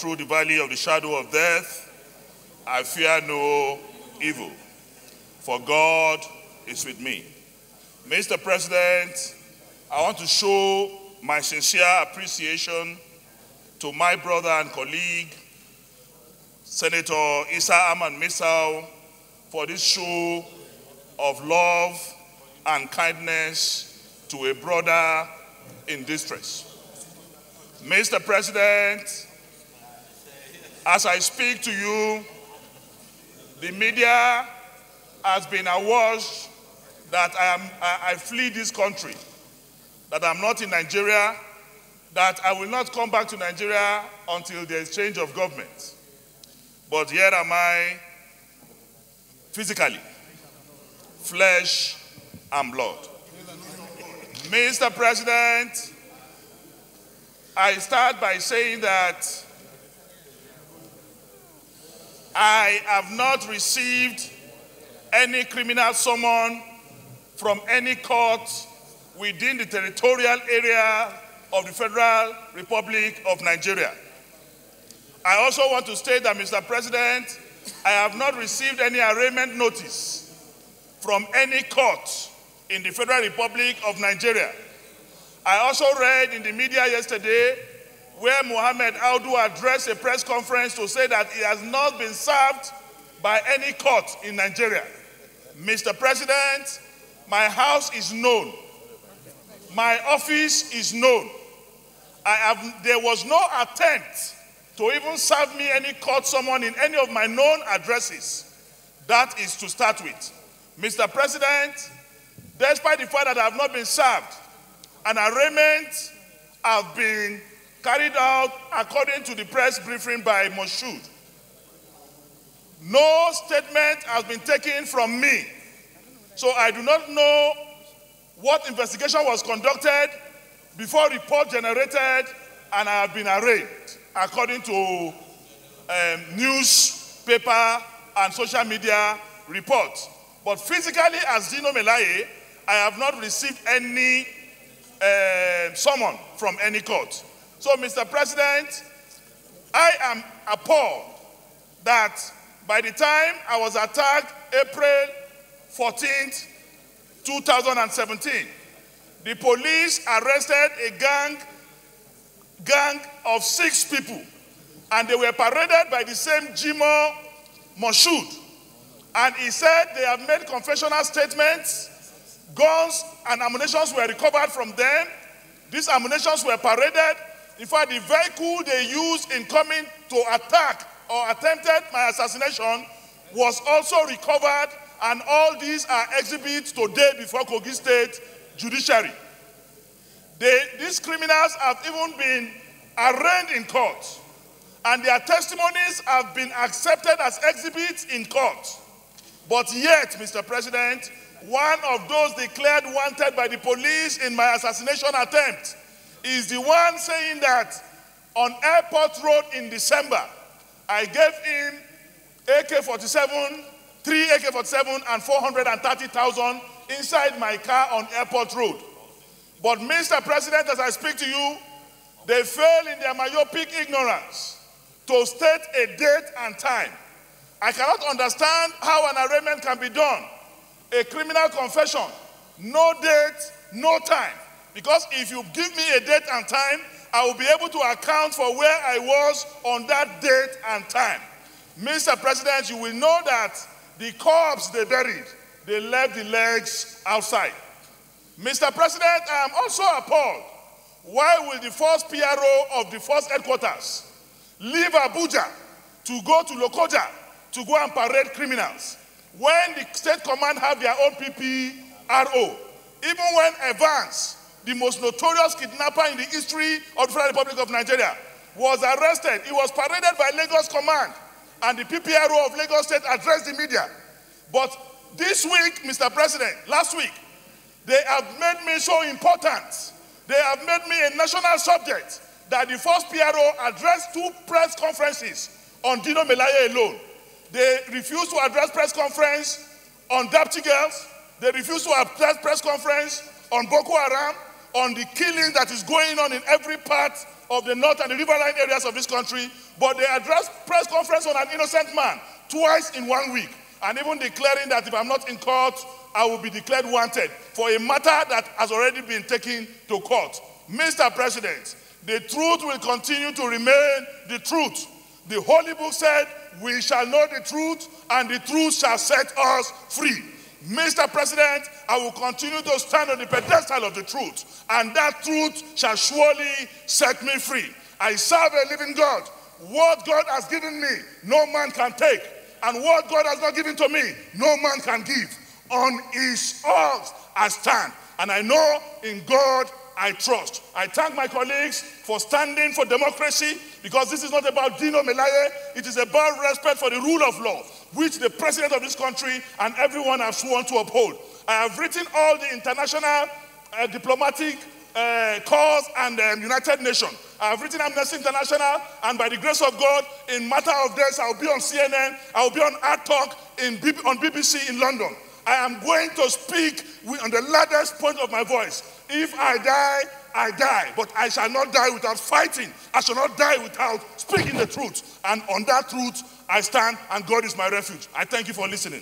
through the valley of the shadow of death, I fear no evil, for God is with me. Mr. President, I want to show my sincere appreciation to my brother and colleague, Senator Isa Aman Misau, for this show of love and kindness to a brother in distress. Mr. President, as I speak to you, the media has been awash that I flee this country, that I'm not in Nigeria, that I will not come back to Nigeria until there is change of government. But here am I, physically, flesh and blood. Mr. President, I start by saying that I have not received any criminal summons from any court within the territorial area of the Federal Republic of Nigeria. I also want to state that, Mr. President, I have not received any arraignment notice from any court in the Federal Republic of Nigeria. I also read in the media yesterday where Mohammed Audu addressed a press conference to say that he has not been served by any court in Nigeria. Mr. President, my house is known. My office is known. There was no attempt to even serve me any court summon in any of my known addresses. That is to start with. Mr. President, despite the fact that I have not been served, an arraignment have been carried out according to the press briefing by Moshood. No statement has been taken from me, so I do not know what investigation was conducted before report generated, and I have been arraigned according to newspaper and social media reports. But physically, as Dino Melaye, I have not received any summon from any court. So, Mr. President, I am appalled that by the time I was attacked April 14th, 2017, the police arrested a gang of 6 people, and they were paraded by the same Jimo Moshood. And he said they have made confessional statements, guns and ammunition were recovered from them. These ammunition were paraded. In fact, the vehicle they used in coming to attack or attempted my assassination was also recovered, and all these are exhibits today before Kogi State Judiciary. These criminals have even been arraigned in court, and their testimonies have been accepted as exhibits in court. But yet, Mr. President, one of those declared wanted by the police in my assassination attempt is the one saying that on Airport Road in December, I gave him AK-47, 3 AK-47 and 430,000 inside my car on Airport Road. But Mr. President, as I speak to you, they fail in their myopic ignorance to state a date and time. I cannot understand how an arraignment can be done. A criminal confession, no date, no time. Because if you give me a date and time, I will be able to account for where I was on that date and time. Mr. President, you will know that the corpse they buried, they left the legs outside. Mr. President, I am also appalled. Why will the first PRO of the first headquarters leave Abuja to go to Lokoja to go and parade criminals when the state command have their own PPRO? Even when Evans, the most notorious kidnapper in the history of the Federal Republic of Nigeria, was arrested, he was paraded by Lagos Command, and the PPRO of Lagos State addressed the media. But this week, Mr. President, last week, they have made me so important. They have made me a national subject that the first PRO addressed 2 press conferences on Dino Melaye alone. They refused to address press conference on Dapchi girls. They refused to address press conference on Boko Haram. on the killing that is going on in every part of the north and the riverine areas of this country, but they addressed press conference on an innocent man twice in 1 week, and even declaring that if I'm not in court, I will be declared wanted for a matter that has already been taken to court. Mr. President, the truth will continue to remain the truth. The Holy Book said, we shall know the truth, and the truth shall set us free. Mr. President, I will continue to stand on the pedestal of the truth, and that truth shall surely set me free. I serve a living God. What God has given me, no man can take. And what God has not given to me, no man can give. On his oath I stand. And I know in God I trust. I thank my colleagues for standing for democracy, because this is not about Dino Melaye. It is about respect for the rule of law, which the president of this country and everyone have sworn to uphold. I have written all the international diplomatic cause and United Nations. I have written Amnesty International, and by the grace of God, in matter of days, I will be on CNN, I will be on Art Talk on BBC in London. I am going to speak on the loudest point of my voice. If I die, I die, but I shall not die without fighting. I shall not die without speaking the truth. And on that truth, I stand, and God is my refuge. I thank you for listening.